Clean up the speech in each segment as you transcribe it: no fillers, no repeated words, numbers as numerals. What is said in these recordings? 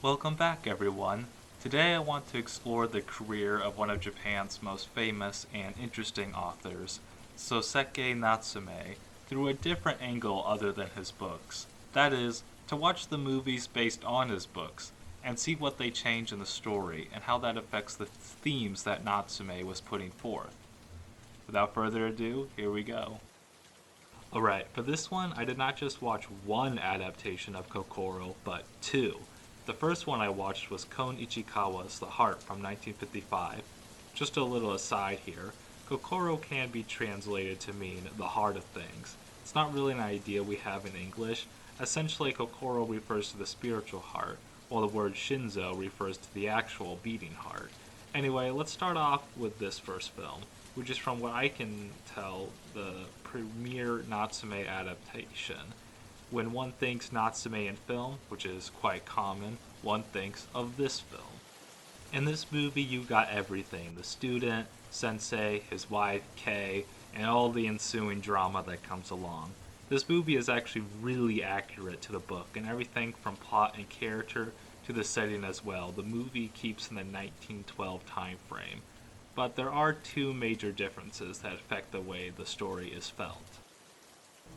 Welcome back, everyone. Today I want to explore the career of one of Japan's most famous and interesting authors, Sōseki Natsume, through a different angle other than his books. That is, to watch the movies based on his books, and see what they change in the story and how that affects the themes that Natsume was putting forth. Without further ado, here we go. Alright, for this one, I did not just watch one adaptation of Kokoro, but two. The first one I watched was Kon Ichikawa's The Heart from 1955. Just a little aside here, Kokoro can be translated to mean the heart of things. It's not really an idea we have in English. Essentially, Kokoro refers to the spiritual heart, while the word Shinzo refers to the actual beating heart. Anyway, let's start off with this first film, which is, from what I can tell, the premier Natsume adaptation. When one thinks Natsume in film, which is quite common, one thinks of this film. In this movie, you got everything: the student, sensei, his wife, Kei, and all the ensuing drama that comes along. This movie is actually really accurate to the book, and everything from plot and character to the setting as well. The movie keeps in the 1912 time frame. But there are two major differences that affect the way the story is felt.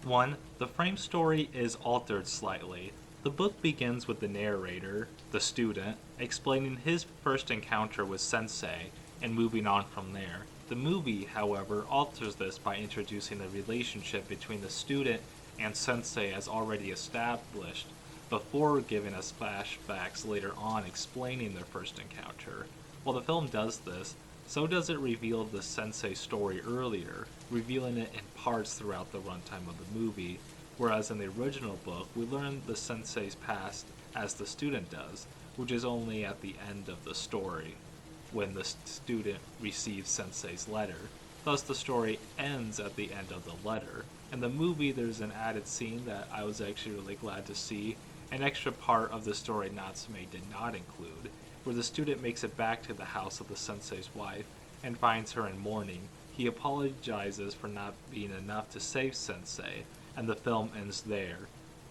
One, the frame story is altered slightly. The book begins with the narrator, the student, explaining his first encounter with Sensei and moving on from there. The movie, however, alters this by introducing the relationship between the student and Sensei as already established, before giving us flashbacks later on explaining their first encounter. While the film does this, so does it reveal the Sensei story earlier, revealing it in parts throughout the runtime of the movie, whereas in the original book, we learn the Sensei's past as the student does, which is only at the end of the story, when the student receives Sensei's letter. Thus, the story ends at the end of the letter. In the movie, there's an added scene that I was actually really glad to see, an extra part of the story Natsume did not include, where the student makes it back to the house of the sensei's wife and finds her in mourning. He apologizes for not being enough to save Sensei, and the film ends there.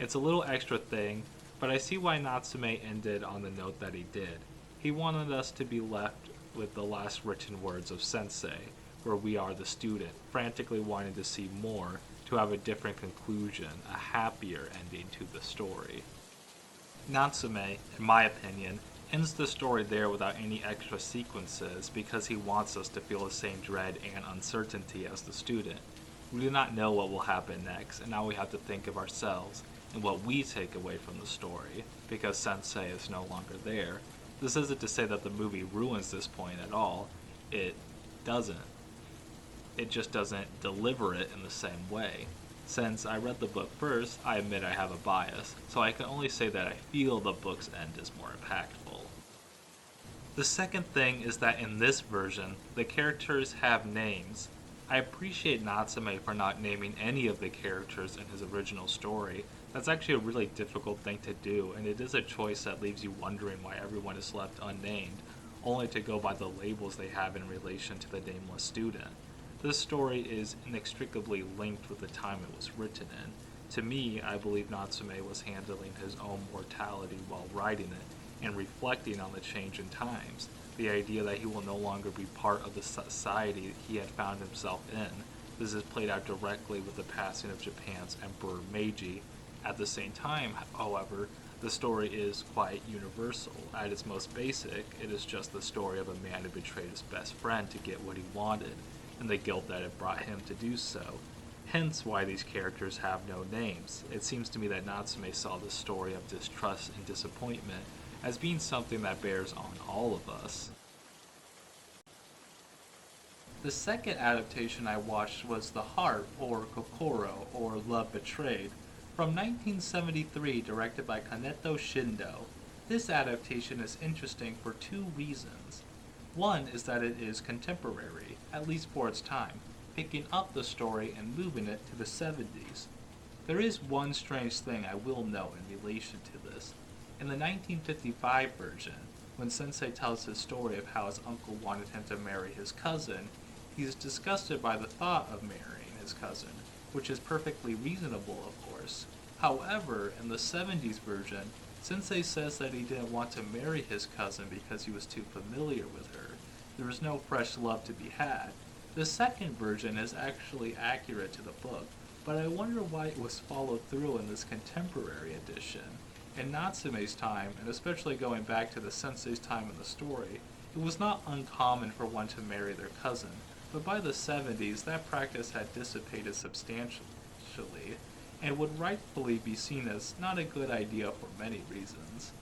It's a little extra thing, but I see why Natsume ended on the note that he did. He wanted us to be left with the last written words of Sensei, where we are the student, frantically wanting to see more, to have a different conclusion, a happier ending to the story. Natsume, in my opinion, ends the story there without any extra sequences because he wants us to feel the same dread and uncertainty as the student. We do not know what will happen next, and now we have to think of ourselves and what we take away from the story, because Sensei is no longer there. This isn't to say that the movie ruins this point at all. It doesn't. It just doesn't deliver it in the same way. Since I read the book first, I admit I have a bias, so I can only say that I feel the book's end is more impactful. The second thing is that in this version, the characters have names. I appreciate Natsume for not naming any of the characters in his original story. That's actually a really difficult thing to do, and it is a choice that leaves you wondering why everyone is left unnamed, only to go by the labels they have in relation to the nameless student. This story is inextricably linked with the time it was written in. To me, I believe Natsume was handling his own mortality while writing it, and reflecting on the change in times, the idea that he will no longer be part of the society he had found himself in. This is played out directly with the passing of Japan's Emperor Meiji. At the same time, however, the story is quite universal. At its most basic, it is just the story of a man who betrayed his best friend to get what he wanted, and the guilt that it brought him to do so. Hence why these characters have no names. It seems to me that Natsume saw the story of distrust and disappointment as being something that bears on all of us. The second adaptation I watched was The Heart, or Kokoro, or Love Betrayed, from 1973, directed by Kaneto Shindo. This adaptation is interesting for two reasons. One is that it is contemporary, at least for its time, picking up the story and moving it to the 70s. There is one strange thing I will note in relation to this. In the 1955 version, when Sensei tells his story of how his uncle wanted him to marry his cousin, he is disgusted by the thought of marrying his cousin, which is perfectly reasonable, of course. However, in the 70s version, Sensei says that he didn't want to marry his cousin because he was too familiar with her. There was no fresh love to be had. The second version is actually accurate to the book, but I wonder why it was followed through in this contemporary edition. In Natsume's time, and especially going back to the sensei's time in the story, it was not uncommon for one to marry their cousin, but by the 70s that practice had dissipated substantially, and would rightfully be seen as not a good idea for many reasons.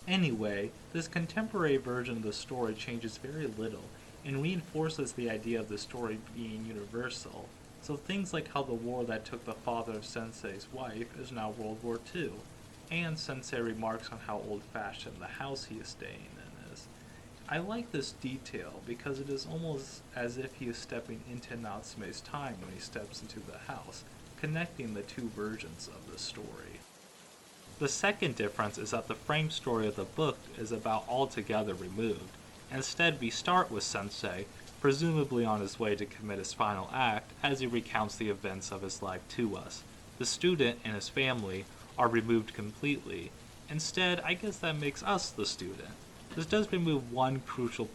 Anyway, this contemporary version of the story changes very little, and reinforces the idea of the story being universal. So things like how the war that took the father of Sensei's wife is now World War II, and Sensei remarks on how old-fashioned the house he is staying in is. I like this detail because it is almost as if he is stepping into Natsume's time when he steps into the house, connecting the two versions of the story. The second difference is that the frame story of the book is about altogether removed. Instead, we start with Sensei, presumably on his way to commit his final act, as he recounts the events of his life to us. The student and his family are removed completely. Instead, I guess that makes us the student. This does remove one crucial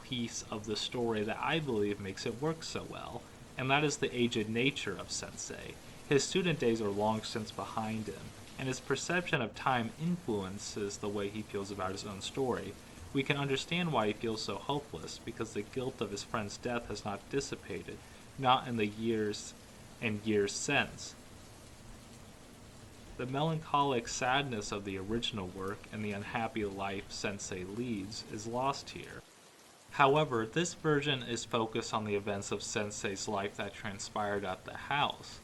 piece of the story that I believe makes it work so well, and that is the aged nature of Sensei. His student days are long since behind him, and his perception of time influences the way he feels about his own story. We can understand why he feels so hopeless, because the guilt of his friend's death has not dissipated, not in the years and years since. The melancholic sadness of the original work and the unhappy life Sensei leads is lost here. However, this version is focused on the events of Sensei's life that transpired at the house.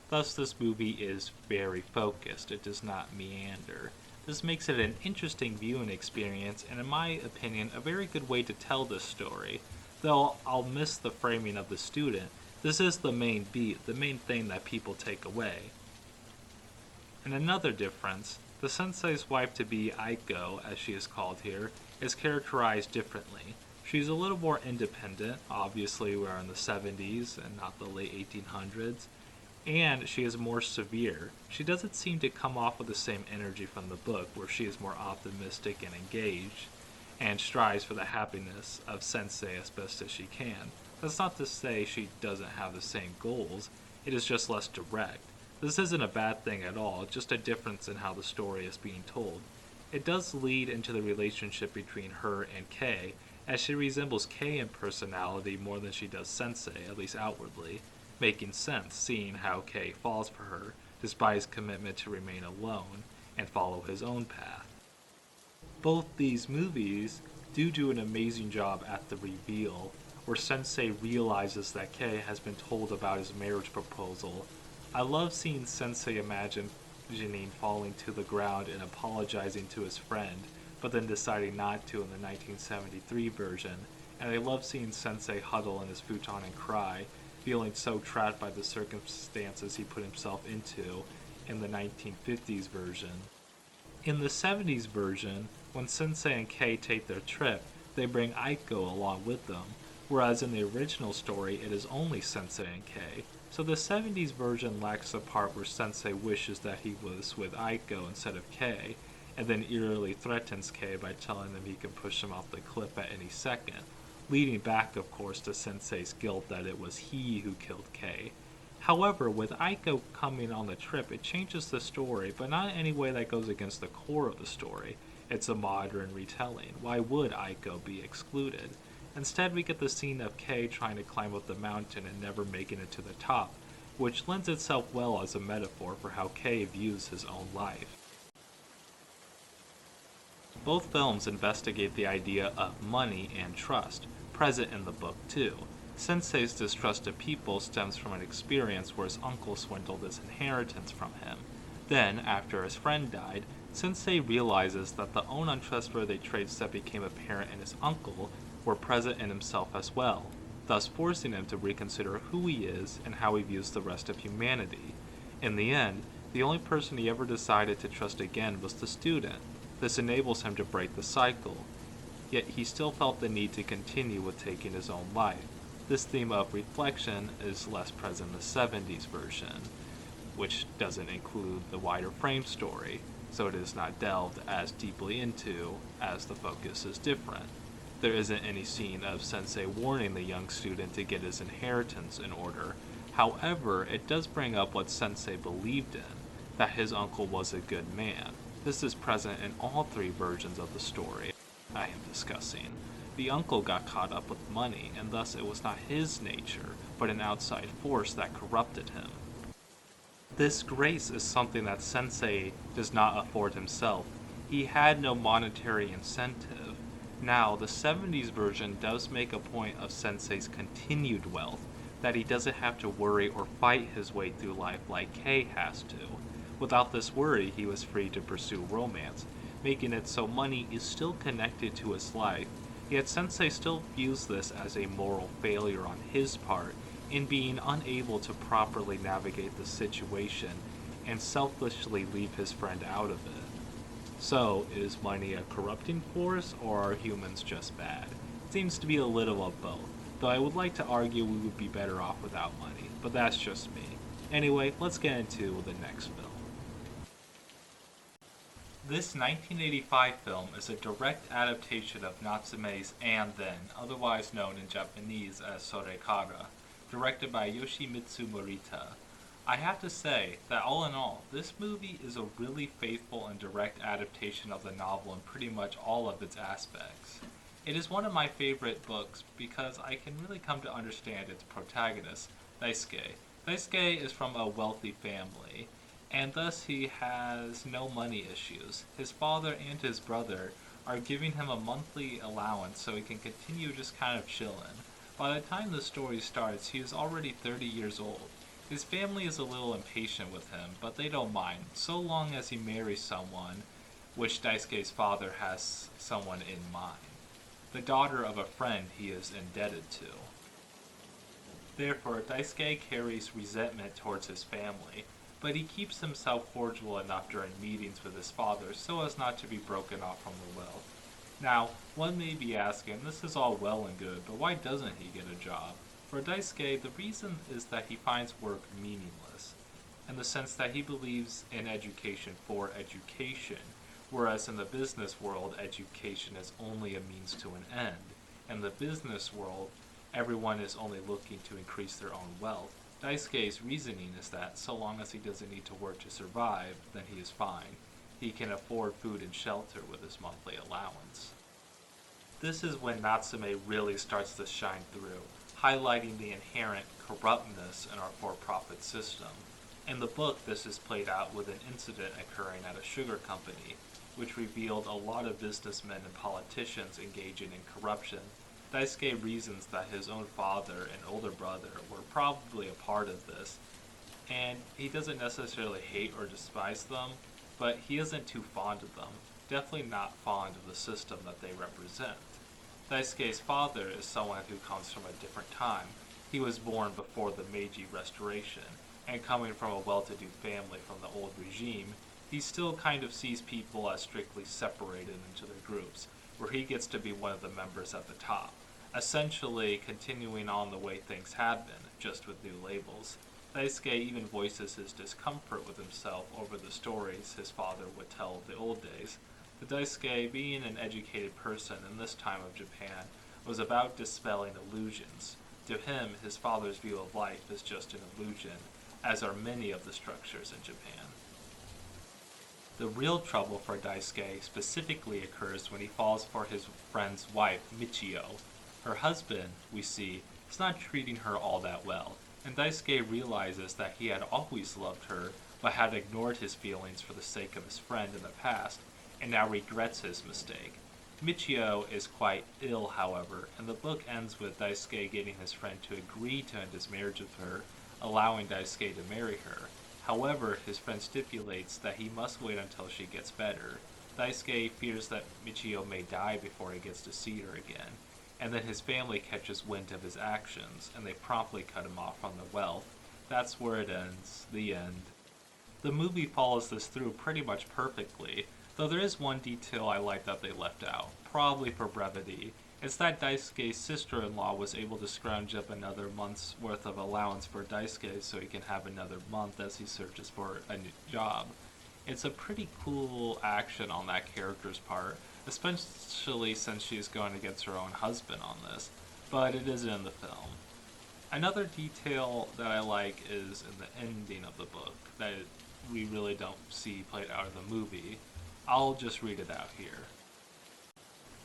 Thus, this movie is very focused. It does not meander. This makes it an interesting viewing experience, and in my opinion, a very good way to tell this story. Though I'll miss the framing of the student, this is the main beat, the main thing that people take away. And another difference, the sensei's wife-to-be, Aiko, as she is called here, is characterized differently. She's a little more independent, obviously we're in the 70s and not the late 1800s, and she is more severe. She doesn't seem to come off with the same energy from the book, where she is more optimistic and engaged, and strives for the happiness of Sensei as best as she can. That's not to say she doesn't have the same goals, it is just less direct. This isn't a bad thing at all, just a difference in how the story is being told. It does lead into the relationship between her and Kei, as she resembles Kei in personality more than she does Sensei, at least outwardly, making sense seeing how Kei falls for her, despite his commitment to remain alone and follow his own path. Both these movies do an amazing job at the reveal, where Sensei realizes that Kei has been told about his marriage proposal. I love seeing Sensei imagining falling to the ground and apologizing to his friend, but then deciding not to in the 1973 version, and I love seeing Sensei huddle in his futon and cry, feeling so trapped by the circumstances he put himself into in the 1950s version. In the 70s version, when Sensei and Kei take their trip, they bring Aiko along with them, whereas in the original story it is only Sensei and Kei. So the 70s version lacks the part where Sensei wishes that he was with Aiko instead of Kei, and then eerily threatens Kei by telling him he can push him off the cliff at any second, leading back, of course, to Sensei's guilt that it was he who killed Kei. However, with Aiko coming on the trip, it changes the story, but not in any way that goes against the core of the story. It's a modern retelling. Why would Aiko be excluded? Instead, we get the scene of Kei trying to climb up the mountain and never making it to the top, which lends itself well as a metaphor for how Kei views his own life. Both films investigate the idea of money and trust, present in the book too. Sensei's distrust of people stems from an experience where his uncle swindled his inheritance from him. Then, after his friend died, Sensei realizes that the own untrustworthy traits that became apparent in his uncle were present in himself as well, thus forcing him to reconsider who he is and how he views the rest of humanity. In the end, the only person he ever decided to trust again was the student. This enables him to break the cycle, yet he still felt the need to continue with taking his own life. This theme of reflection is less present in the 70s version, which doesn't include the wider frame story. so it is not delved as deeply into as the focus is different. There isn't any scene of Sensei warning the young student to get his inheritance in order. However, it does bring up what Sensei believed in, that his uncle was a good man. This is present in all three versions of the story I am discussing. The uncle got caught up with money, and thus it was not his nature, but an outside force that corrupted him. This grace is something that Sensei does not afford himself. He had no monetary incentive. Now, the 70s version does make a point of Sensei's continued wealth, that he doesn't have to worry or fight his way through life like Kei has to. Without this worry, he was free to pursue romance, making it so money is still connected to his life, yet Sensei still views this as a moral failure on his part in being unable to properly navigate the situation and selfishly leave his friend out of it. So, is money a corrupting force, or are humans just bad? It seems to be a little of both, though I would like to argue we would be better off without money, but that's just me. Anyway, let's get into the next film. This 1985 film is a direct adaptation of Natsume's And Then, otherwise known in Japanese as Sorekara, directed by Yoshimitsu Morita. I have to say that all in all, this movie is a really faithful and direct adaptation of the novel in pretty much all of its aspects. It is one of my favorite books because I can really come to understand its protagonist, Daisuke. Daisuke is from a wealthy family, and thus he has no money issues. His father and his brother are giving him a monthly allowance so he can continue just kind of chillin'. By the time the story starts, he is already 30 years old. His family is a little impatient with him, but they don't mind, so long as he marries someone, which Daisuke's father has someone in mind. The daughter of a friend he is indebted to. Therefore, Daisuke carries resentment towards his family, but he keeps himself cordial enough during meetings with his father so as not to be broken off from the wealth. Now, one may be asking, this is all well and good, but why doesn't he get a job? For Daisuke, the reason is that he finds work meaningless, in the sense that he believes in education for education, whereas in the business world, education is only a means to an end. In the business world, everyone is only looking to increase their own wealth. Daisuke's reasoning is that so long as he doesn't need to work to survive, then he is fine. He can afford food and shelter with his monthly allowance. This is when Natsume really starts to shine through, highlighting the inherent corruptness in our for-profit system. In the book, this is played out with an incident occurring at a sugar company, which revealed a lot of businessmen and politicians engaging in corruption. Daisuke reasons that his own father and older brother were probably a part of this, and he doesn't necessarily hate or despise them, but he isn't too fond of them, definitely not fond of the system that they represent. Daisuke's father is someone who comes from a different time. He was born before the Meiji Restoration, and coming from a well-to-do family from the old regime, he still kind of sees people as strictly separated into their groups, where he gets to be one of the members at the top, essentially continuing on the way things have been, just with new labels. Daisuke even voices his discomfort with himself over the stories his father would tell of the old days. To Daisuke, being an educated person in this time of Japan was about dispelling illusions. To him, his father's view of life is just an illusion, as are many of the structures in Japan. The real trouble for Daisuke specifically occurs when he falls for his friend's wife, Michio. Her husband, we see, is not treating her all that well, and Daisuke realizes that he had always loved her, but had ignored his feelings for the sake of his friend in the past, and now regrets his mistake. Michio is quite ill, however, and the book ends with Daisuke getting his friend to agree to end his marriage with her, allowing Daisuke to marry her. However, his friend stipulates that he must wait until she gets better. Daisuke fears that Michio may die before he gets to see her again, and then his family catches wind of his actions, and they promptly cut him off from the wealth. That's where it ends. The end. The movie follows this through pretty much perfectly, though there is one detail I like that they left out, probably for brevity. It's that Daisuke's sister-in-law was able to scrounge up another month's worth of allowance for Daisuke so he can have another month as he searches for a new job. It's a pretty cool action on that character's part, especially since she's going against her own husband on this, but it isn't in the film. Another detail that I like is in the ending of the book that we really don't see played out in the movie. I'll just read it out here.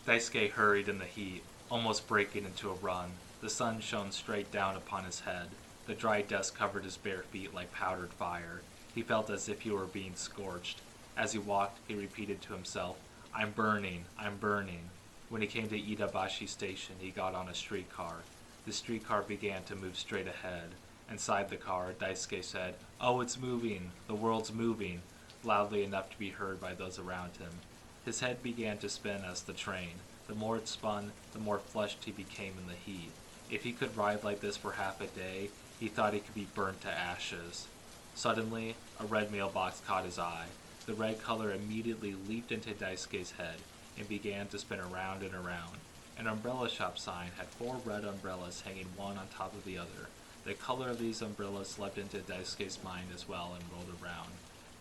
Daisuke hurried in the heat, almost breaking into a run. The sun shone straight down upon his head. The dry dust covered his bare feet like powdered fire. He felt as if he were being scorched. As he walked, he repeated to himself, "I'm burning, I'm burning." When he came to Iidabashi Station, he got on a streetcar. The streetcar began to move straight ahead. Inside the car, Daisuke said, "Oh, it's moving! The world's moving!" loudly enough to be heard by those around him. His head began to spin as the train. The more it spun, the more flushed he became in the heat. If he could ride like this for half a day, he thought he could be burnt to ashes. Suddenly, a red mailbox caught his eye. The red color immediately leaped into Daisuke's head and began to spin around and around. An umbrella shop sign had 4 red umbrellas hanging one on top of the other. The color of these umbrellas leapt into Daisuke's mind as well and rolled around.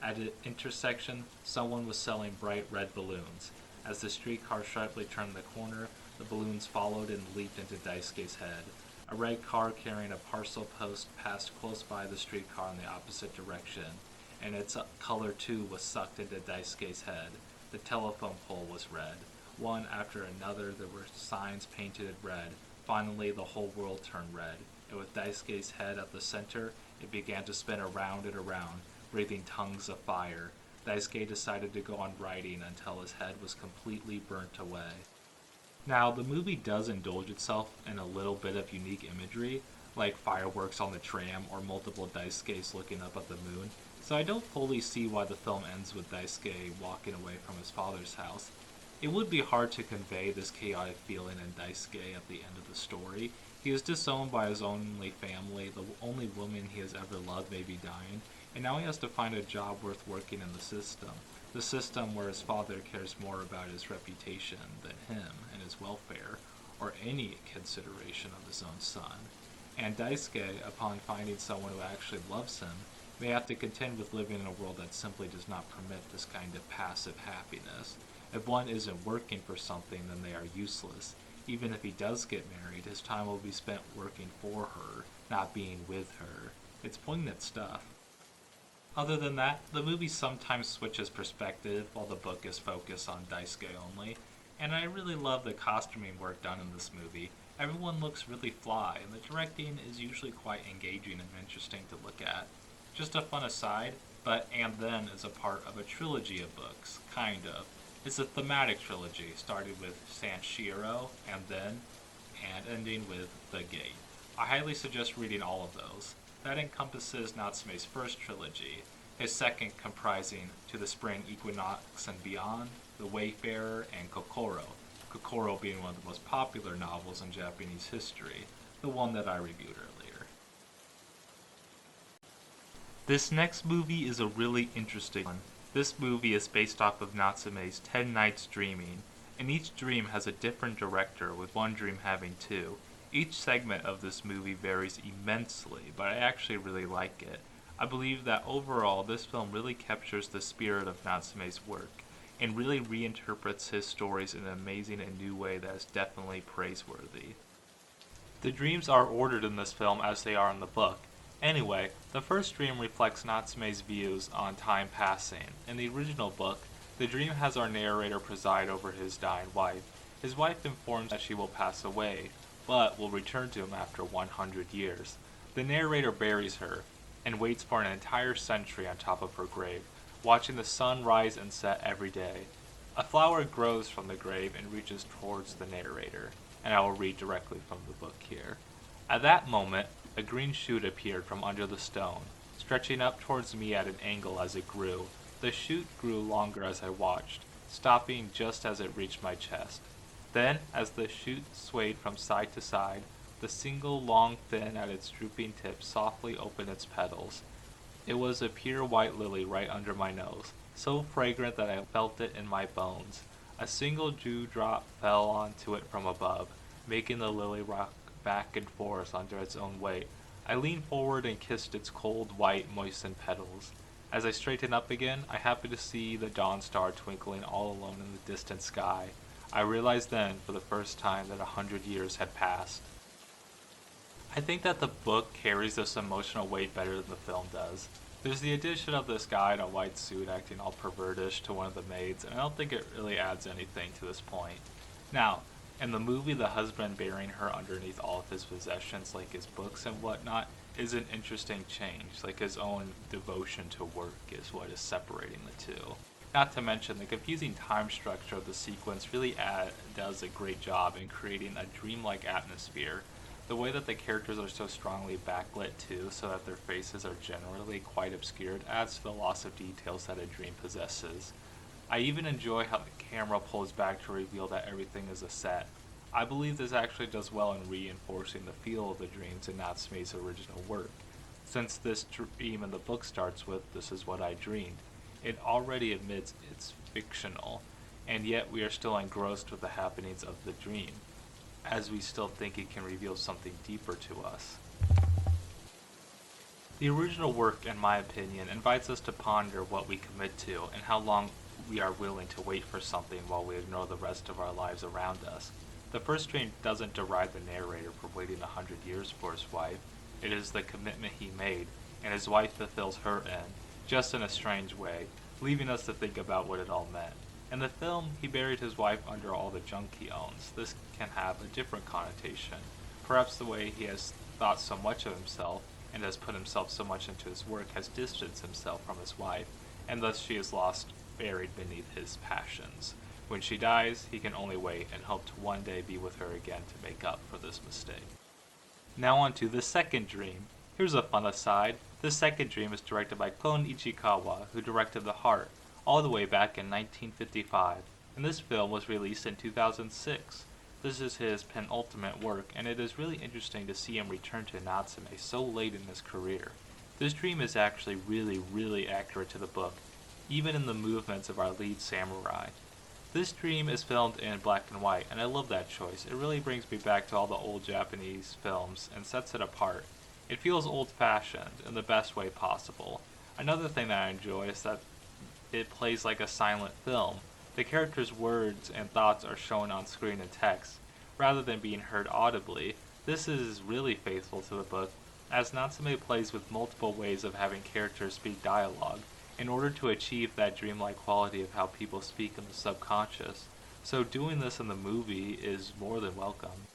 At an intersection, someone was selling bright red balloons. As the streetcar sharply turned the corner, the balloons followed and leaped into Daisuke's head. A red car carrying a parcel post passed close by the streetcar in the opposite direction, and its color too was sucked into Daisuke's head. The telephone pole was red. One after another, there were signs painted red. Finally, the whole world turned red, and with Daisuke's head at the center, it began to spin around and around, breathing tongues of fire. Daisuke decided to go on riding until his head was completely burnt away. Now, the movie does indulge itself in a little bit of unique imagery, like fireworks on the tram or multiple Daisukes looking up at the moon, so I don't fully see why the film ends with Daisuke walking away from his father's house. It would be hard to convey this chaotic feeling in Daisuke at the end of the story. He is disowned by his only family, the only woman he has ever loved may be dying, and now he has to find a job worth working in the system where his father cares more about his reputation than him and his welfare, or any consideration of his own son. And Daisuke, upon finding someone who actually loves him, may have to contend with living in a world that simply does not permit this kind of passive happiness. If one isn't working for something, then they are useless. Even if he does get married, his time will be spent working for her, not being with her. It's poignant stuff. Other than that, the movie sometimes switches perspective while the book is focused on Daisuke only, and I really love the costuming work done in this movie. Everyone looks really fly, and the directing is usually quite engaging and interesting to look at. Just a fun aside, but And Then is a part of a trilogy of books, kind of. It's a thematic trilogy, starting with Sanshiro, and then, and ending with The Gate. I highly suggest reading all of those. That encompasses Natsume's first trilogy, his second comprising To the Spring Equinox and Beyond, The Wayfarer, and Kokoro. Kokoro being one of the most popular novels in Japanese history, the one that I reviewed earlier. This next movie is a really interesting one. This movie is based off of Natsume's 10 Nights Dreaming, and each dream has a different director, with one dream having 2. Each segment of this movie varies immensely, but I actually really like it. I believe that overall this film really captures the spirit of Natsume's work, and really reinterprets his stories in an amazing and new way that is definitely praiseworthy. The dreams are ordered in this film as they are in the book. Anyway, the first dream reflects Natsume's views on time passing. In the original book, the dream has our narrator preside over his dying wife. His wife informs that she will pass away, but will return to him after 100 years. The narrator buries her, and waits for an entire century on top of her grave, watching the sun rise and set every day. A flower grows from the grave and reaches towards the narrator, and I will read directly from the book here. At that moment, a green shoot appeared from under the stone, stretching up towards me at an angle as it grew. The shoot grew longer as I watched, stopping just as it reached my chest. Then, as the shoot swayed from side to side, the single long fin at its drooping tip softly opened its petals. It was a pure white lily right under my nose, so fragrant that I felt it in my bones. A single dewdrop fell onto it from above, making the lily rock back and forth under its own weight. I leaned forward and kissed its cold, white, moistened petals. As I straighten up again, I happen to see the dawn star twinkling all alone in the distant sky. I realized then, for the first time, that 100 years had passed. I think that the book carries this emotional weight better than the film does. There's the addition of this guy in a white suit acting all pervertish to one of the maids, and I don't think it really adds anything to this point. Now, in the movie, the husband burying her underneath all of his possessions, like his books and whatnot, is an interesting change. Like his own devotion to work is what is separating the two. Not to mention, the confusing time structure of the sequence really does a great job in creating a dreamlike atmosphere. The way that the characters are so strongly backlit too, so that their faces are generally quite obscured, adds to the loss of details that a dream possesses. I even enjoy how the camera pulls back to reveal that everything is a set. I believe this actually does well in reinforcing the feel of the dreams in Natsume's original work. Since this dream in the book starts with, "This is what I dreamed," it already admits it's fictional, and yet we are still engrossed with the happenings of the dream, as we still think it can reveal something deeper to us. The original work, in my opinion, invites us to ponder what we commit to and how long we are willing to wait for something while we ignore the rest of our lives around us. The first dream doesn't deride the narrator for waiting 100 years for his wife. It is the commitment he made, and his wife fulfills her end, just in a strange way, leaving us to think about what it all meant. In the film, he buried his wife under all the junk he owns. This can have a different connotation. Perhaps the way he has thought so much of himself and has put himself so much into his work has distanced himself from his wife, and thus she is lost buried beneath his passions. When she dies, he can only wait and hope to one day be with her again to make up for this mistake. Now on to the second dream. Here's a fun aside. The second dream is directed by Kon Ichikawa, who directed The Heart, all the way back in 1955, and this film was released in 2006. This is his penultimate work, and it is really interesting to see him return to Natsume so late in his career. This dream is actually really accurate to the book, even in the movements of our lead samurai. This dream is filmed in black and white, and I love that choice. It really brings me back to all the old Japanese films and sets it apart. It feels old-fashioned in the best way possible. Another thing that I enjoy is that it plays like a silent film. The characters' words and thoughts are shown on screen in text, rather than being heard audibly. This is really faithful to the book, as Natsume plays with multiple ways of having characters speak dialogue, in order to achieve that dreamlike quality of how people speak in the subconscious. So doing this in the movie is more than welcome.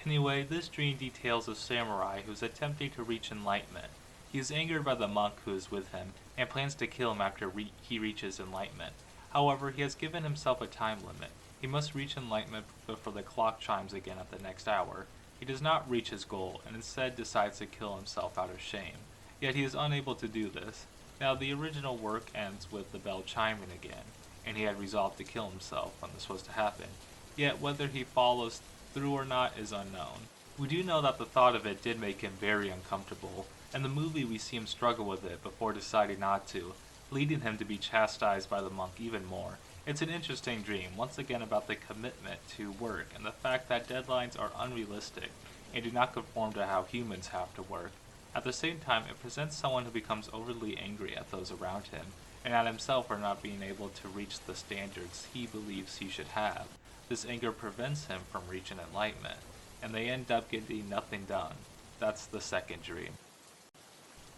Anyway, this dream details a samurai who is attempting to reach enlightenment. He is angered by the monk who is with him, and plans to kill him after he reaches enlightenment. However, he has given himself a time limit. He must reach enlightenment before the clock chimes again at the next hour. He does not reach his goal, and instead decides to kill himself out of shame. Yet he is unable to do this. Now, the original work ends with the bell chiming again, and he had resolved to kill himself when this was to happen. Yet whether he follows through or not is unknown. We do know that the thought of it did make him very uncomfortable. In the movie we see him struggle with it before deciding not to, leading him to be chastised by the monk even more. It's an interesting dream, once again about the commitment to work and the fact that deadlines are unrealistic and do not conform to how humans have to work. At the same time, it presents someone who becomes overly angry at those around him, and at himself for not being able to reach the standards he believes he should have. This anger prevents him from reaching enlightenment, and they end up getting nothing done. That's the second dream.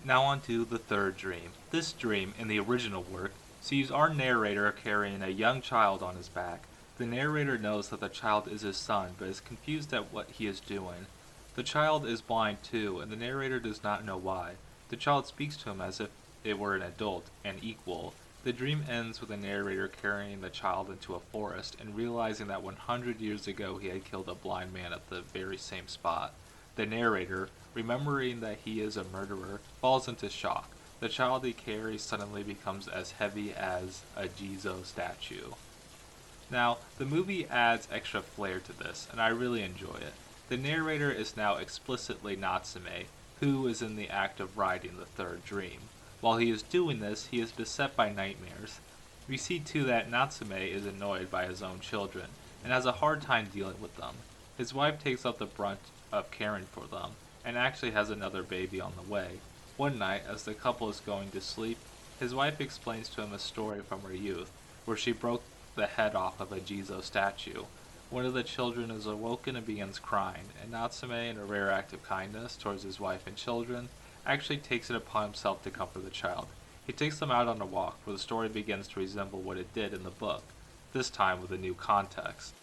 Now on to the third dream. This dream, in the original work, sees our narrator carrying a young child on his back. The narrator knows that the child is his son, but is confused at what he is doing. The child is blind too, and the narrator does not know why. The child speaks to him as if it were an adult, an equal. The dream ends with the narrator carrying the child into a forest and realizing that 100 years ago he had killed a blind man at the very same spot. The narrator, remembering that he is a murderer, falls into shock. The child he carries suddenly becomes as heavy as a Jizo statue. Now, the movie adds extra flair to this, and I really enjoy it. The narrator is now explicitly Natsume, who is in the act of writing the third dream. While he is doing this, he is beset by nightmares. We see too that Natsume is annoyed by his own children, and has a hard time dealing with them. His wife takes up the brunt of caring for them, and actually has another baby on the way. One night, as the couple is going to sleep, His wife explains to him a story from her youth, where she broke the head off of a Jizo statue. One of the children is awoken and begins crying, and Natsume, in a rare act of kindness towards his wife and children, actually takes it upon himself to comfort the child. He takes them out on a walk, where the story begins to resemble what it did in the book, this time with a new context.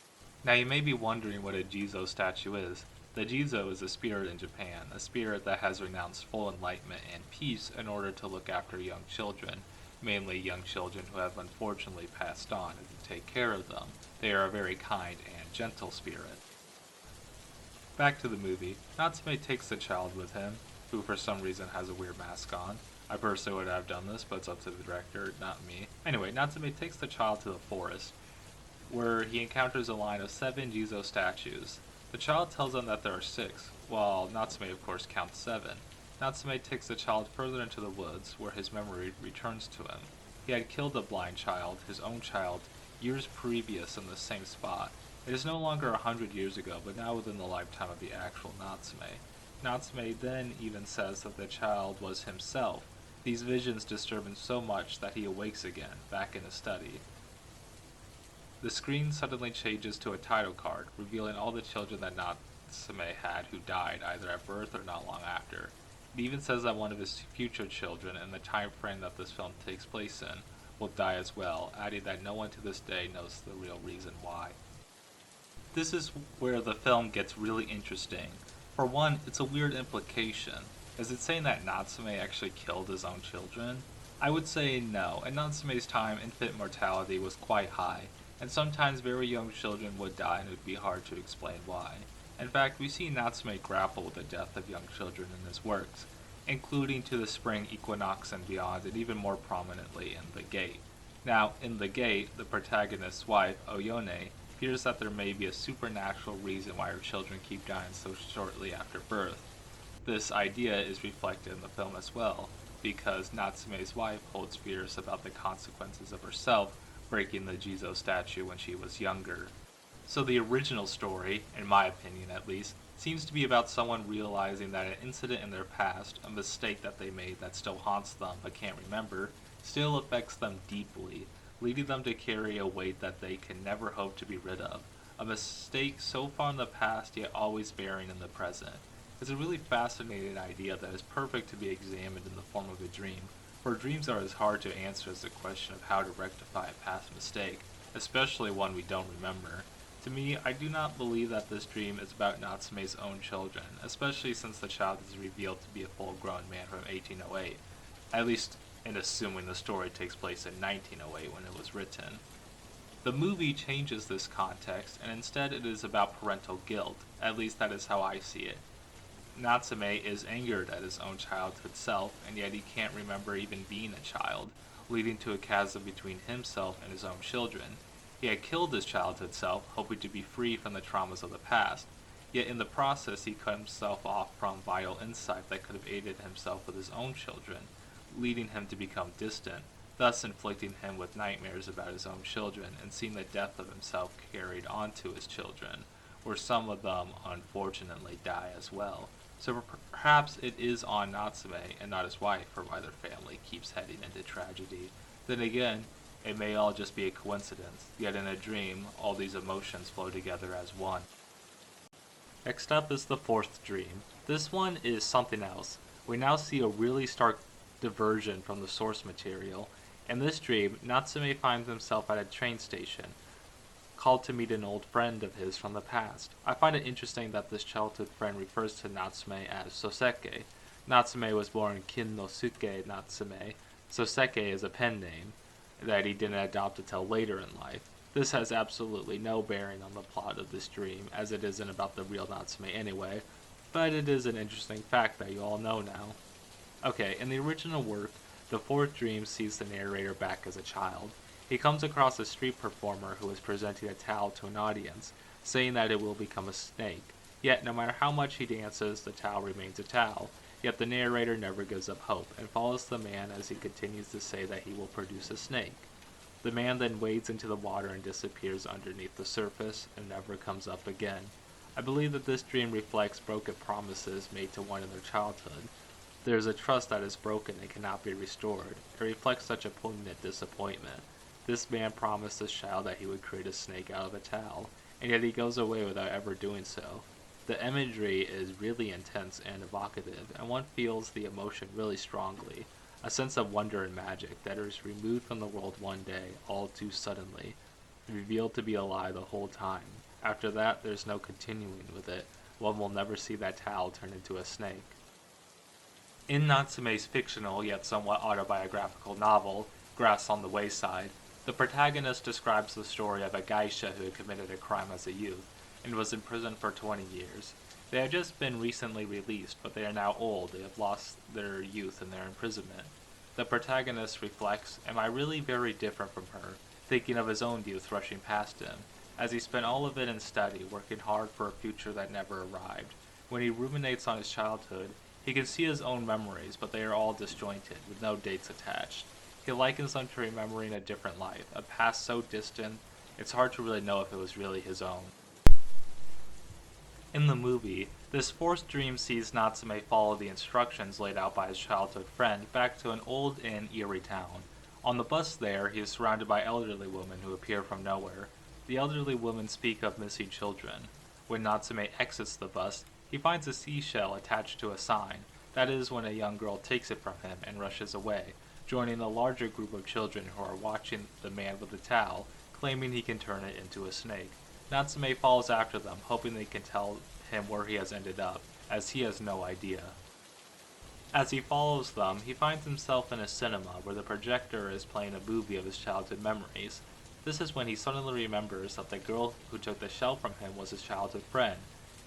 Now you may be wondering what a Jizo statue is. The Jizo is a spirit in Japan, a spirit that has renounced full enlightenment and peace in order to look after young children, mainly young children who have unfortunately passed on, and to take care of them. They are a very kind and gentle spirit. Back to the movie, Natsume takes the child with him, who for some reason has a weird mask on. I personally would have done this, but it's up to the director, not me. Anyway, Natsume takes the child to the forest, where he encounters a line of 7 Jizo statues. The child tells them that there are 6, while Natsume of course counts 7. Natsume takes the child further into the woods, where his memory returns to him. He had killed a blind child, his own child, years previous in the same spot. It is no longer 100 years ago, but now within the lifetime of the actual Natsume. Natsume then even says that the child was himself. These visions disturb him so much that he awakes again, back in his study. The screen suddenly changes to a title card, revealing all the children that Natsume had who died either at birth or not long after. It even says that one of his future children, in the time frame that this film takes place in, will die as well, adding that no one to this day knows the real reason why. This is where the film gets really interesting. For one, it's a weird implication. Is it saying that Natsume actually killed his own children? I would say no. In Natsume's time, infant mortality was quite high, and sometimes very young children would die and it would be hard to explain why. In fact, we see Natsume grapple with the death of young children in his works, including to the spring equinox and beyond, and even more prominently in The Gate. Now, in The Gate, the protagonist's wife, Oyone, fears that there may be a supernatural reason why her children keep dying so shortly after birth. This idea is reflected in the film as well, because Natsume's wife holds fears about the consequences of herself breaking the Jizo statue when she was younger. So the original story, in my opinion at least, seems to be about someone realizing that an incident in their past, a mistake that they made that still haunts them but can't remember, still affects them deeply, leading them to carry a weight that they can never hope to be rid of. A mistake so far in the past yet always bearing in the present. It's a really fascinating idea that is perfect to be examined in the form of a dream, for dreams are as hard to answer as the question of how to rectify a past mistake, especially one we don't remember. To me, I do not believe that this dream is about Natsume's own children, especially since the child is revealed to be a full-grown man from 1808, at least in assuming the story takes place in 1908 when it was written. The movie changes this context, and instead it is about parental guilt, at least that is how I see it. Natsume is angered at his own childhood self, and yet he can't remember even being a child, leading to a chasm between himself and his own children. He had killed his childhood self, hoping to be free from the traumas of the past, yet in the process he cut himself off from vital insight that could have aided himself with his own children, leading him to become distant, thus inflicting him with nightmares about his own children and seeing the death of himself carried onto his children, where some of them unfortunately die as well. So perhaps it is on Natsume and not his wife for why their family keeps heading into tragedy. Then again, it may all just be a coincidence, yet in a dream, all these emotions flow together as one. Next up is the fourth dream. This one is something else. We now see a really stark diversion from the source material. In this dream, Natsume finds himself at a train station, called to meet an old friend of his from the past. I find it interesting that this childhood friend refers to Natsume as Sōseki. Natsume was born Kinnosuke Natsume. Sōseki is a pen name that he didn't adopt until later in life. This has absolutely no bearing on the plot of this dream, as it isn't about the real Natsume anyway, but it is an interesting fact that you all know now. Okay, in the original work, the fourth dream sees the narrator back as a child. He comes across a street performer who is presenting a towel to an audience, saying that it will become a snake. Yet, no matter how much he dances, the towel remains a towel. Yet the narrator never gives up hope, and follows the man as he continues to say that he will produce a snake. The man then wades into the water and disappears underneath the surface, and never comes up again. I believe that this dream reflects broken promises made to one in their childhood. There is a trust that is broken and cannot be restored. It reflects such a poignant disappointment. This man promised this child that he would create a snake out of a towel, and yet he goes away without ever doing so. The imagery is really intense and evocative, and one feels the emotion really strongly, a sense of wonder and magic that is removed from the world one day all too suddenly, revealed to be a lie the whole time. After that, there's no continuing with it. One will never see that towel turn into a snake. In Natsume's fictional yet somewhat autobiographical novel, Grass on the Wayside, the protagonist describes the story of a geisha who had committed a crime as a youth and was in prison for 20 years. They had just been recently released, but they are now old. They have lost their youth in their imprisonment. The protagonist reflects, am I really very different from her, thinking of his own youth rushing past him, as he spent all of it in study, working hard for a future that never arrived. When he ruminates on his childhood, he can see his own memories, but they are all disjointed, with no dates attached. He likens them to remembering a different life, a past so distant, it's hard to really know if it was really his own. In the movie, this forced dream sees Natsume follow the instructions laid out by his childhood friend back to an old and eerie town. On the bus there, he is surrounded by elderly women who appear from nowhere. The elderly women speak of missing children. When Natsume exits the bus, he finds a seashell attached to a sign. That is when a young girl takes it from him and rushes away, joining a larger group of children who are watching the man with the towel, claiming he can turn it into a snake. Natsume follows after them, hoping they can tell him where he has ended up, as he has no idea. As he follows them, he finds himself in a cinema where the projector is playing a movie of his childhood memories. This is when he suddenly remembers that the girl who took the shell from him was his childhood friend,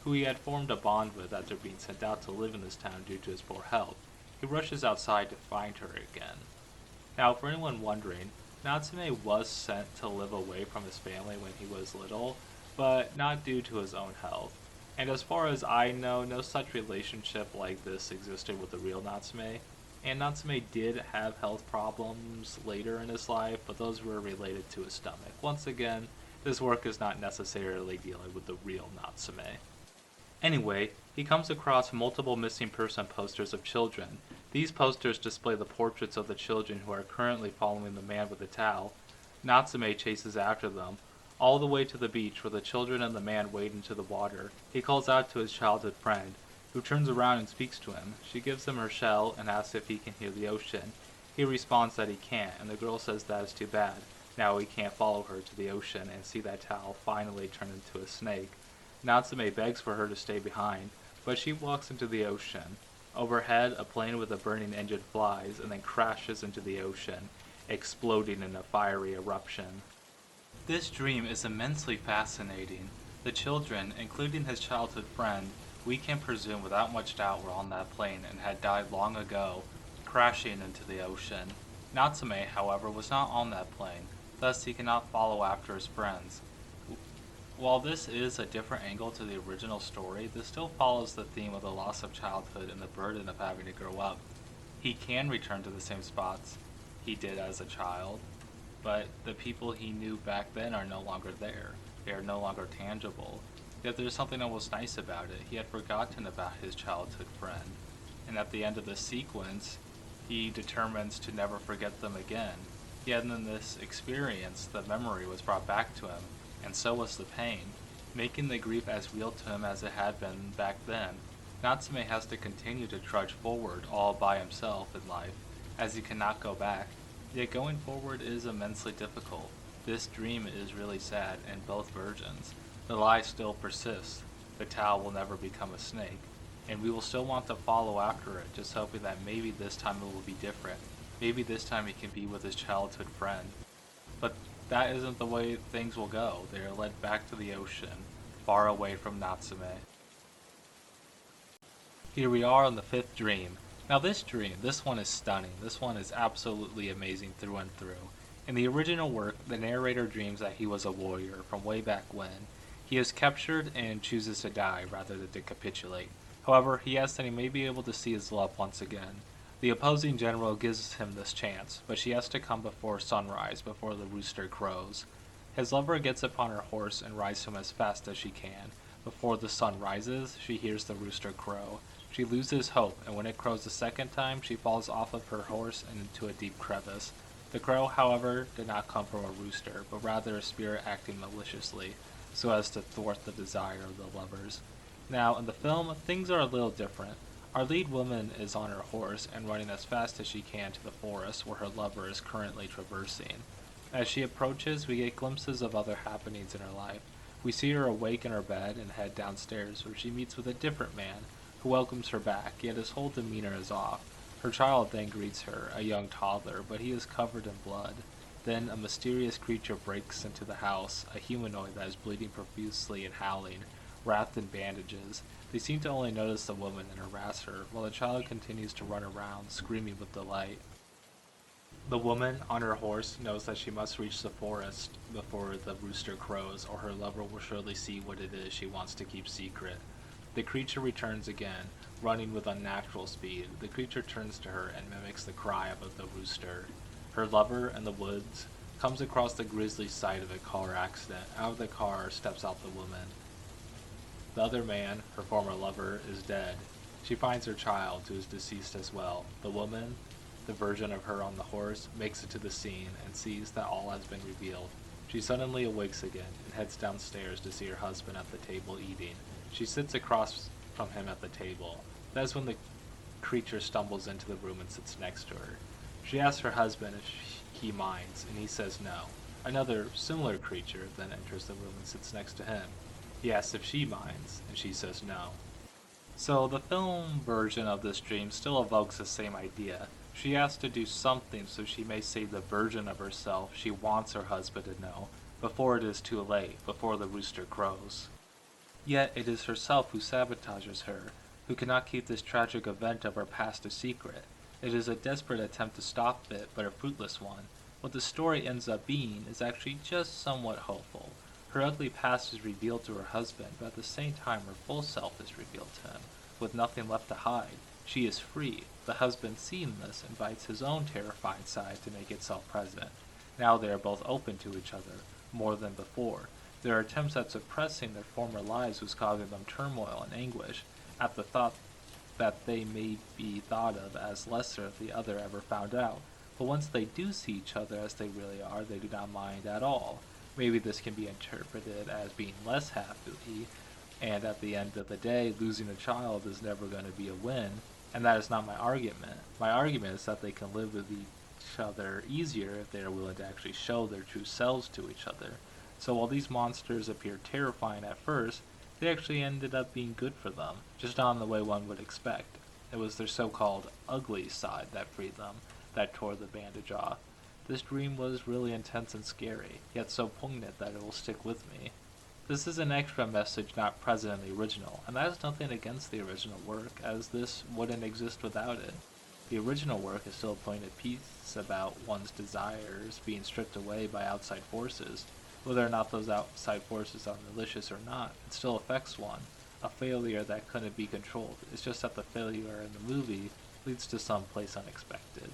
who he had formed a bond with after being sent out to live in this town due to his poor health. He rushes outside to find her again. Now, for anyone wondering, Natsume was sent to live away from his family when he was little, but not due to his own health. And as far as I know, no such relationship like this existed with the real Natsume. And Natsume did have health problems later in his life, but those were related to his stomach. Once again, this work is not necessarily dealing with the real Natsume. Anyway, he comes across multiple missing person posters of children. These posters display the portraits of the children who are currently following the man with the towel. Natsume chases after them, all the way to the beach where the children and the man wade into the water. He calls out to his childhood friend, who turns around and speaks to him. She gives him her shell and asks if he can hear the ocean. He responds that he can't, and the girl says that is too bad. Now he can't follow her to the ocean and see that towel finally turn into a snake. Natsume begs for her to stay behind, but she walks into the ocean. Overhead, a plane with a burning engine flies and then crashes into the ocean, exploding in a fiery eruption. This dream is immensely fascinating. The children, including his childhood friend, we can presume without much doubt were on that plane and had died long ago, crashing into the ocean. Natsume, however, was not on that plane, thus he cannot follow after his friends. While this is a different angle to the original story, this still follows the theme of the loss of childhood and the burden of having to grow up. He can return to the same spots he did as a child, but the people he knew back then are no longer there. They are no longer tangible. Yet there's something almost nice about it. He had forgotten about his childhood friend, and at the end of the sequence, he determines to never forget them again. Yet in this experience, the memory was brought back to him, and so was the pain, making the grief as real to him as it had been back then. Natsume has to continue to trudge forward all by himself in life, as he cannot go back. Yet going forward is immensely difficult. This dream is really sad in both versions. The lie still persists. The towel will never become a snake, and we will still want to follow after it, just hoping that maybe this time it will be different. Maybe this time he can be with his childhood friend. But that isn't the way things will go. They are led back to the ocean, far away from Natsume. Here we are on the fifth dream. Now this dream, this one is stunning. This one is absolutely amazing through and through. In the original work, the narrator dreams that he was a warrior from way back when. He is captured and chooses to die rather than to capitulate. However, he asks that he may be able to see his love once again. The opposing general gives him this chance, but she has to come before sunrise, before the rooster crows. His lover gets upon her horse and rides him as fast as she can. Before the sun rises, she hears the rooster crow. She loses hope, and when it crows the second time, she falls off of her horse and into a deep crevice. The crow, however, did not come from a rooster, but rather a spirit acting maliciously, so as to thwart the desire of the lovers. Now, in the film, things are a little different. Our lead woman is on her horse and running as fast as she can to the forest where her lover is currently traversing. As she approaches, we get glimpses of other happenings in her life. We see her awake in her bed and head downstairs, where she meets with a different man, who welcomes her back, yet his whole demeanor is off. Her child then greets her, a young toddler, but he is covered in blood. Then a mysterious creature breaks into the house, a humanoid that is bleeding profusely and howling, wrapped in bandages. They seem to only notice the woman and harass her, while the child continues to run around, screaming with delight. The woman, on her horse, knows that she must reach the forest before the rooster crows, or her lover will surely see what it is she wants to keep secret. The creature returns again, running with unnatural speed. The creature turns to her and mimics the cry of the rooster. Her lover, in the woods, comes across the grisly sight of a car accident. Out of the car steps out the woman. The other man, her former lover, is dead. She finds her child, who is deceased as well. The woman, the version of her on the horse, makes it to the scene and sees that all has been revealed. She suddenly awakes again and heads downstairs to see her husband at the table eating. She sits across from him at the table. That is when the creature stumbles into the room and sits next to her. She asks her husband if he minds, and he says no. Another, similar creature then enters the room and sits next to him. He asks if she minds, and she says no. So the film version of this dream still evokes the same idea. She has to do something so she may say the version of herself she wants her husband to know, before it is too late, before the rooster crows. Yet it is herself who sabotages her, who cannot keep this tragic event of her past a secret. It is a desperate attempt to stop it, but a fruitless one. What the story ends up being is actually just somewhat hopeful. Her ugly past is revealed to her husband, but at the same time her full self is revealed to him, with nothing left to hide. She is free. The husband, seeing this, invites his own terrified side to make itself present. Now they are both open to each other, more than before. Their attempts at suppressing their former lives was causing them turmoil and anguish at the thought that they may be thought of as lesser if the other ever found out. But once they do see each other as they really are, they do not mind at all. Maybe this can be interpreted as being less happy, and at the end of the day, losing a child is never going to be a win, and that is not my argument. My argument is that they can live with each other easier if they are willing to actually show their true selves to each other. So while these monsters appear terrifying at first, they actually ended up being good for them, just not in the way one would expect. It was their so-called ugly side that freed them, that tore the bandage off. This dream was really intense and scary, yet so poignant that it will stick with me. This is an extra message not present in the original, and that is nothing against the original work, as this wouldn't exist without it. The original work is still a poignant piece about one's desires being stripped away by outside forces. Whether or not those outside forces are malicious or not, it still affects one. A failure that couldn't be controlled. It's just that the failure in the movie leads to some place unexpected.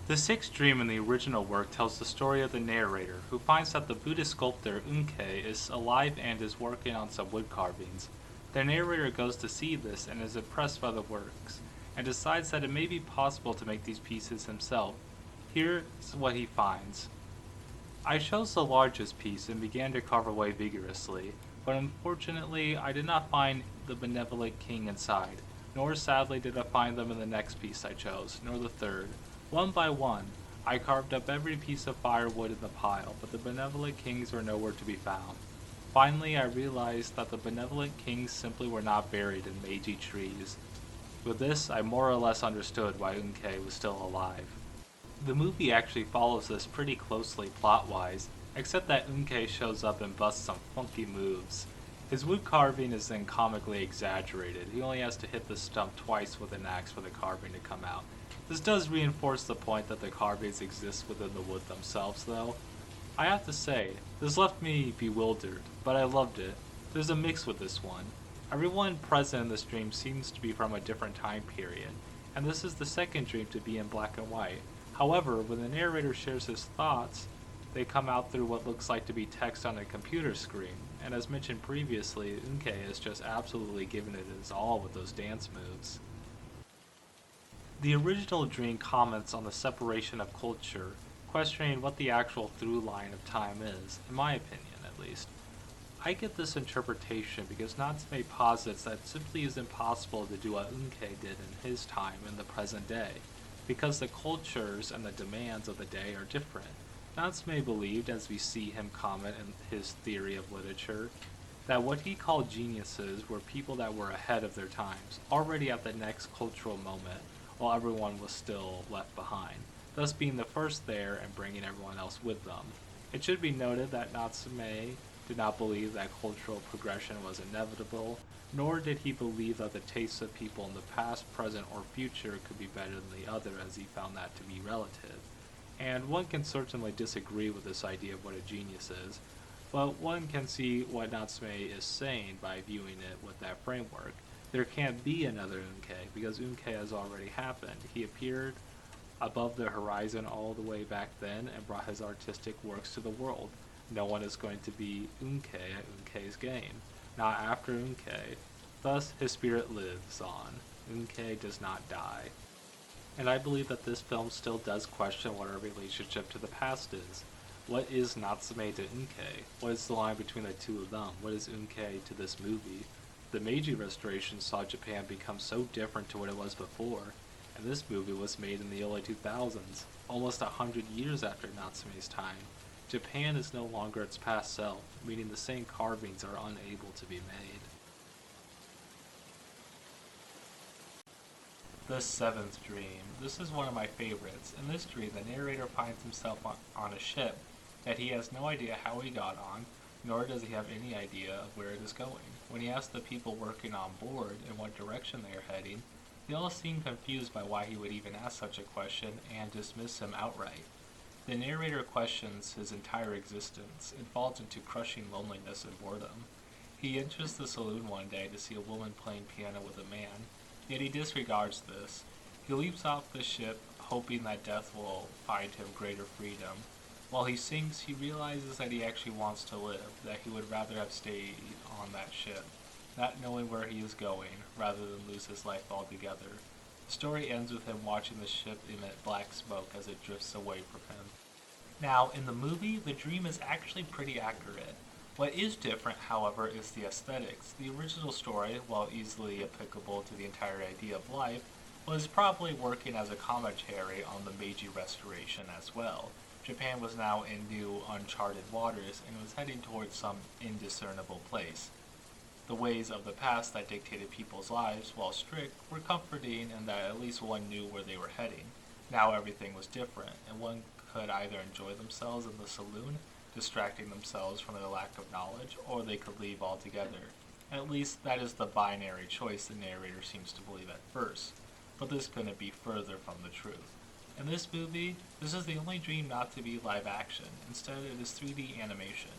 The sixth dream in the original work tells the story of the narrator, who finds that the Buddhist sculptor Unkei is alive and is working on some wood carvings. The narrator goes to see this and is impressed by the works, and decides that it may be possible to make these pieces himself. Here's what he finds. I chose the largest piece and began to carve away vigorously, but unfortunately I did not find the benevolent king inside, nor sadly did I find them in the next piece I chose, nor the third. One by one, I carved up every piece of firewood in the pile, but the benevolent kings were nowhere to be found. Finally, I realized that the benevolent kings simply were not buried in Meiji trees. With this, I more or less understood why Unkei was still alive. The movie actually follows this pretty closely plot-wise, except that Unkei shows up and busts some funky moves. His wood carving is then comically exaggerated. He only has to hit the stump twice with an axe for the carving to come out. This does reinforce the point that the carvings exist within the wood themselves, though. I have to say, this left me bewildered, but I loved it. There's a mix with this one. Everyone present in this dream seems to be from a different time period, and this is the second dream to be in black and white. However, when the narrator shares his thoughts, They come out through what looks like to be text on a computer screen, and as mentioned previously, Unkei is just absolutely giving it his all with those dance moves. The original dream comments on the separation of culture, questioning what the actual through line of time is, in my opinion at least. I get this interpretation because Natsume posits that it simply is impossible to do what Unkei did in his time in the present day, because the cultures and the demands of the day are different. Natsume believed, as we see him comment in his theory of literature, that what he called geniuses were people that were ahead of their times, already at the next cultural moment, while everyone was still left behind, thus being the first there and bringing everyone else with them. It should be noted that Natsume did not believe that cultural progression was inevitable, nor did he believe that the tastes of people in the past, present, or future could be better than the other, as he found that to be relative. And one can certainly disagree with this idea of what a genius is, but one can see what Natsume is saying by viewing it with that framework. There can't be another Unkei, because Unkei has already happened. He appeared above the horizon all the way back then and brought his artistic works to the world. No one is going to be Unkei at Unkei's game, not after Unkei. Thus, his spirit lives on. Unkei does not die. And I believe that this film still does question what our relationship to the past is. What is Natsume to Unkei? What is the line between the two of them? What is Unkei to this movie? The Meiji Restoration saw Japan become so different to what it was before, and this movie was made in the early 2000s, almost 100 years after Natsume's time. Japan is no longer its past self, meaning the same carvings are unable to be made. The Seventh Dream. This is one of my favorites. In this dream, the narrator finds himself on a ship that he has no idea how he got on, nor does he have any idea of where it is going. When he asks the people working on board in what direction they are heading, they all seem confused by why he would even ask such a question and dismiss him outright. The narrator questions his entire existence and falls into crushing loneliness and boredom. He enters the saloon one day to see a woman playing piano with a man, yet he disregards this. He leaps off the ship, hoping that death will find him greater freedom. While he sinks, he realizes that he actually wants to live, that he would rather have stayed on that ship, not knowing where he is going, rather than lose his life altogether. The story ends with him watching the ship emit black smoke as it drifts away from him. Now, in the movie, the dream is actually pretty accurate. What is different, however, is the aesthetics. The original story, while easily applicable to the entire idea of life, was probably working as a commentary on the Meiji Restoration as well. Japan was now in new, uncharted waters and was heading towards some indiscernible place. The ways of the past that dictated people's lives, while strict, were comforting in that at least one knew where they were heading. Now everything was different, and one could either enjoy themselves in the saloon, distracting themselves from their lack of knowledge, or they could leave altogether. At least that is the binary choice the narrator seems to believe at first, but this couldn't be further from the truth. In this movie, this is the only dream not to be live action. Instead, it is 3D animation.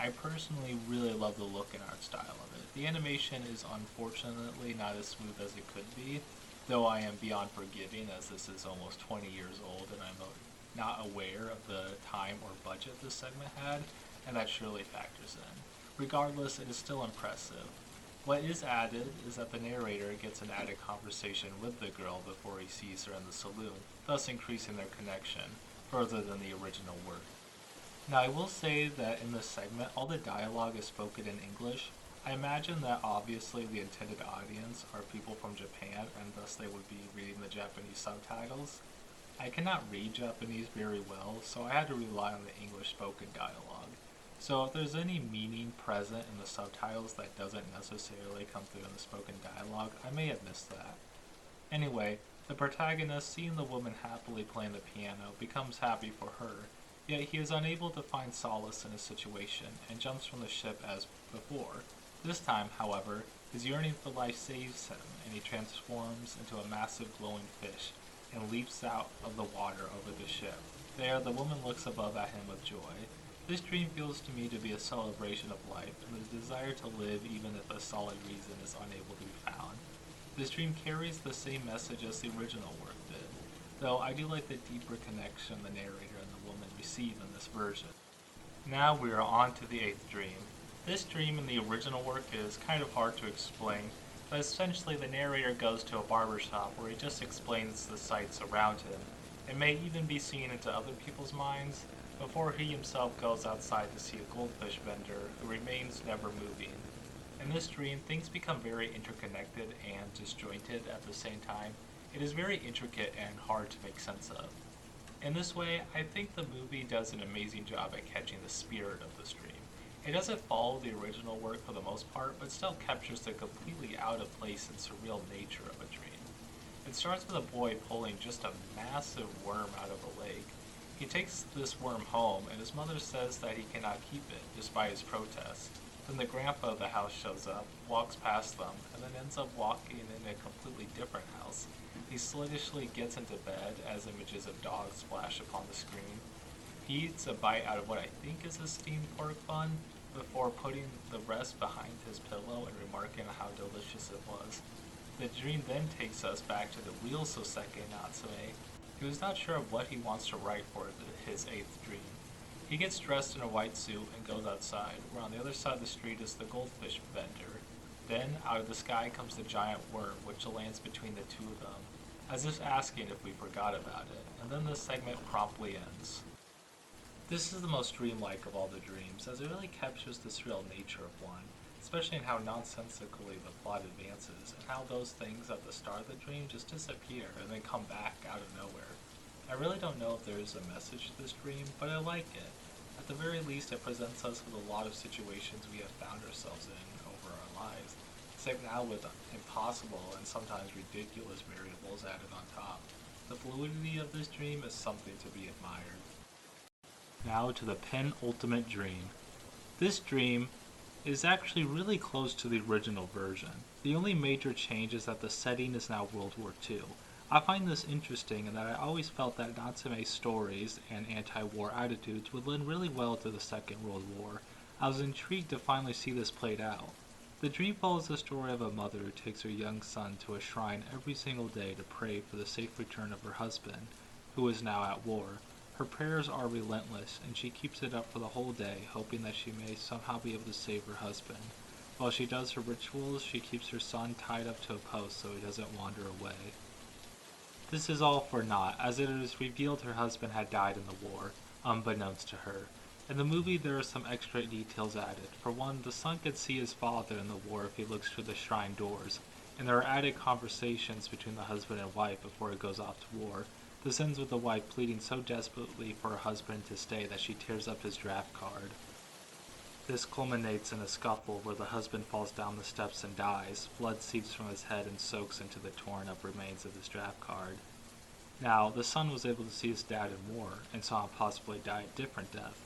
I personally really love the look and art style of it. The animation is unfortunately not as smooth as it could be, though I am beyond forgiving as this is almost 20 years old and I'm not aware of the time or budget this segment had, and that surely factors in. Regardless, it is still impressive. What is added is that the narrator gets an added conversation with the girl before he sees her in the saloon, thus increasing their connection further than the original work. Now, I will say that in this segment, all the dialogue is spoken in English. I imagine that obviously the intended audience are people from Japan, and thus they would be reading the Japanese subtitles. I cannot read Japanese very well, so I had to rely on the English spoken dialogue. So if there's any meaning present in the subtitles that doesn't necessarily come through in the spoken dialogue, I may have missed that. Anyway, the protagonist, seeing the woman happily playing the piano, becomes happy for her, yet he is unable to find solace in his situation and jumps from the ship as before. This time, however, his yearning for life saves him, and he transforms into a massive glowing fish and leaps out of the water over the ship. There, the woman looks above at him with joy. This dream feels to me to be a celebration of life and the desire to live even if a solid reason is unable to be found. This dream carries the same message as the original work did, though I do like the deeper connection the narrator and the woman receive in this version. Now we are on to the 8th dream. This dream in the original work is kind of hard to explain, but essentially the narrator goes to a barbershop where he just explains the sights around him. It may even be seen into other people's minds before he himself goes outside to see a goldfish vendor who remains never moving. In this dream, things become very interconnected and disjointed at the same time. It is very intricate and hard to make sense of. In this way, I think the movie does an amazing job at catching the spirit of this dream. It doesn't follow the original work for the most part, but still captures the completely out of place and surreal nature of a dream. It starts with a boy pulling just a massive worm out of a lake. He takes this worm home, and his mother says that he cannot keep it, despite his protests. Then the grandpa of the house shows up, walks past them, and then ends up walking in a completely different house. He sluggishly gets into bed as images of dogs flash upon the screen. He eats a bite out of what I think is a steamed pork bun, before putting the rest behind his pillow and remarking how delicious it was. The dream then takes us back to the real Sōseki Natsume, who is not sure of what he wants to write for his 8th dream. He gets dressed in a white suit and goes outside, where on the other side of the street is the goldfish vendor. Then, out of the sky comes the giant worm, which lands between the two of them, as if asking if we forgot about it, and then the segment promptly ends. This is the most dreamlike of all the dreams, as it really captures the surreal nature of one, especially in how nonsensically the plot advances, and how those things at the start of the dream just disappear and then come back out of nowhere. I really don't know if there is a message to this dream, but I like it. At the very least, it presents us with a lot of situations we have found ourselves in over our lives, except now with impossible and sometimes ridiculous variables added on top. The fluidity of this dream is something to be admired. Now to the penultimate dream. This dream is actually really close to the original version. The only major change is that the setting is now World War II. I find this interesting in that I always felt that Natsume's stories and anti-war attitudes would lend really well to the Second World War. I was intrigued to finally see this played out. The dream follows the story of a mother who takes her young son to a shrine every single day to pray for the safe return of her husband, who is now at war. Her prayers are relentless, and she keeps it up for the whole day, hoping that she may somehow be able to save her husband. While she does her rituals, she keeps her son tied up to a post so he doesn't wander away. This is all for naught, as it is revealed her husband had died in the war, unbeknownst to her. In the movie, there are some extra details added. For one, the son could see his father in the war if he looks through the shrine doors, and there are added conversations between the husband and wife before he goes off to war. This ends with the wife pleading so desperately for her husband to stay that she tears up his draft card. This culminates in a scuffle where the husband falls down the steps and dies. Blood seeps from his head and soaks into the torn up remains of his draft card. Now, the son was able to see his dad in war and saw him possibly die a different death.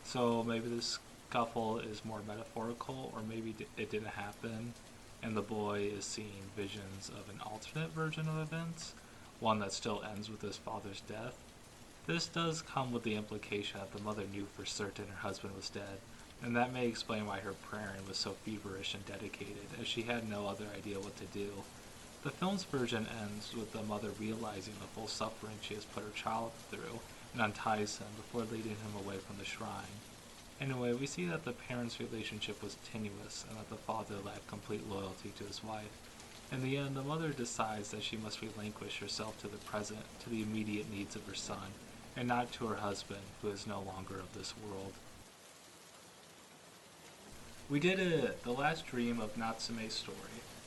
So maybe this scuffle is more metaphorical, or maybe it didn't happen, and the boy is seeing visions of an alternate version of events, one that still ends with his father's death. This does come with the implication that the mother knew for certain her husband was dead, and that may explain why her praying was so feverish and dedicated, as she had no other idea what to do. The film's version ends with the mother realizing the full suffering she has put her child through, and unties him before leading him away from the shrine. Anyway, we see that the parents' relationship was tenuous, and that the father lacked complete loyalty to his wife. In the end, the mother decides that she must relinquish herself to the present, to the immediate needs of her son, and not to her husband, who is no longer of this world. We did it! The last dream of Natsume's story.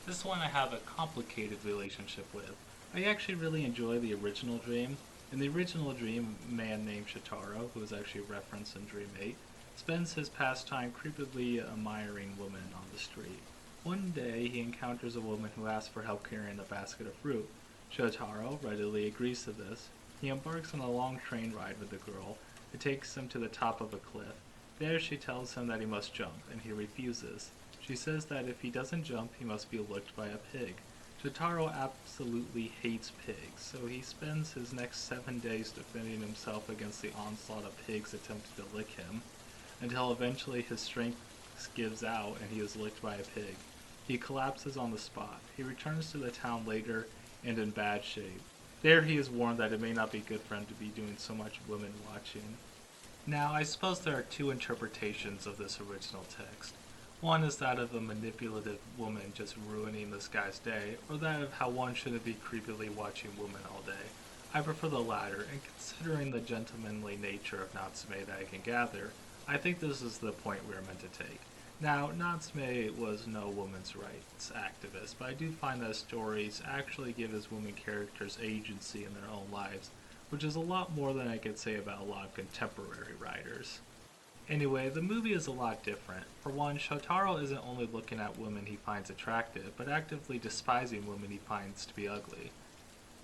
This one I have a complicated relationship with. I actually really enjoy the original dream. In the original dream, a man named Shitaro, who is actually referenced in Dream 8, spends his pastime creepily admiring women on the street. One day, he encounters a woman who asks for help carrying a basket of fruit. Shotaro readily agrees to this. He embarks on a long train ride with the girl. It takes him to the top of a cliff. There she tells him that he must jump, and he refuses. She says that if he doesn't jump, he must be licked by a pig. Shotaro absolutely hates pigs, so he spends his next 7 days defending himself against the onslaught of pigs attempting to lick him, until eventually his strength gives out and he is licked by a pig. He collapses on the spot. He returns to the town later and in bad shape. There he is warned that it may not be good for him to be doing so much women watching. Now, I suppose there are two interpretations of this original text. One is that of a manipulative woman just ruining this guy's day, or that of how one shouldn't be creepily watching women all day. I prefer the latter, and considering the gentlemanly nature of Natsume that I can gather, I think this is the point we are meant to take. Now, Natsume was no women's rights activist, but I do find that stories actually give his women characters agency in their own lives, which is a lot more than I could say about a lot of contemporary writers. Anyway, the movie is a lot different. For one, Shotaro isn't only looking at women he finds attractive, but actively despising women he finds to be ugly.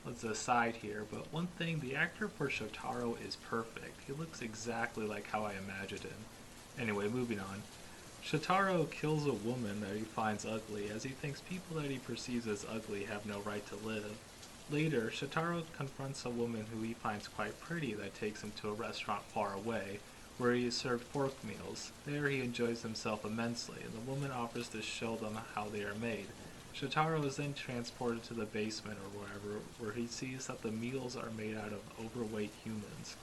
Let's aside here, but one thing, the actor for Shotaro is perfect. He looks exactly like how I imagined him. Anyway, moving on. Shotaro kills a woman that he finds ugly, as he thinks people that he perceives as ugly have no right to live. Later, Shotaro confronts a woman who he finds quite pretty that takes him to a restaurant far away, where he is served pork meals. There he enjoys himself immensely, and the woman offers to show them how they are made. Shotaro is then transported to the basement or wherever, where he sees that the meals are made out of overweight humans.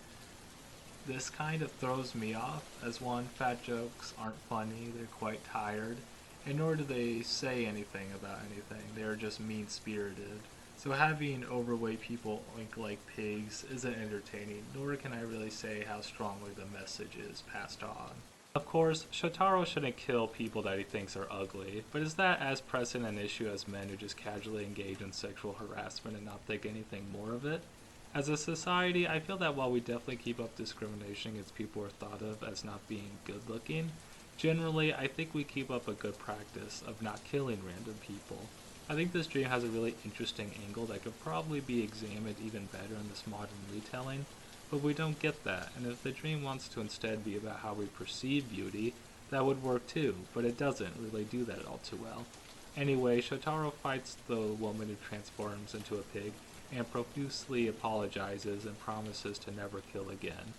This kind of throws me off, as one, fat jokes aren't funny, they're quite tired, and nor do they say anything about anything, they are just mean-spirited. So having overweight people oink like pigs isn't entertaining, nor can I really say how strongly the message is passed on. Of course, Shotaro shouldn't kill people that he thinks are ugly, but is that as pressing an issue as men who just casually engage in sexual harassment and not think anything more of it? As a society, I feel that while we definitely keep up discrimination against people who are thought of as not being good looking, generally I think we keep up a good practice of not killing random people. I think this dream has a really interesting angle that could probably be examined even better in this modern retelling, but we don't get that, and if the dream wants to instead be about how we perceive beauty, that would work too, but it doesn't really do that all too well. Anyway, Shotaro fights the woman who transforms into a pig, and profusely apologizes and promises to never kill again.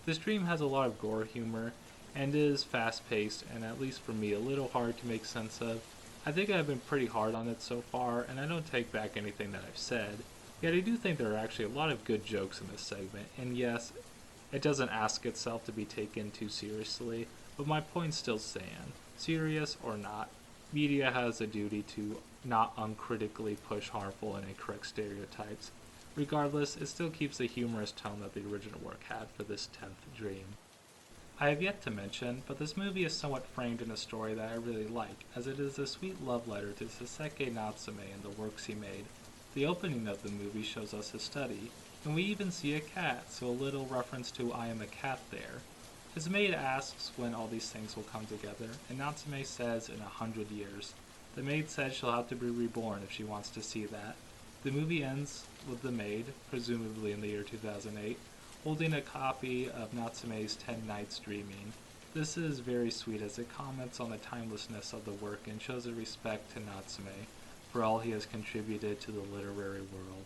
This dream has a lot of gore humor, and is fast-paced, and at least for me, a little hard to make sense of. I think I've been pretty hard on it so far, and I don't take back anything that I've said, yet I do think there are actually a lot of good jokes in this segment, and yes, it doesn't ask itself to be taken too seriously, but my points still stand. Serious or not, media has a duty to not uncritically push harmful and incorrect stereotypes. Regardless, it still keeps the humorous tone that the original work had for this 10th dream. I have yet to mention, but this movie is somewhat framed in a story that I really like, as it is a sweet love letter to Sōseki Natsume and the works he made. The opening of the movie shows us his study, and we even see a cat, so a little reference to I am a cat there. His maid asks when all these things will come together, and Natsume says in 100 years. The maid says she'll have to be reborn if she wants to see that. The movie ends with the maid, presumably in the year 2008, holding a copy of Natsume's 10 Nights Dreaming. This is very sweet as it comments on the timelessness of the work and shows a respect to Natsume for all he has contributed to the literary world.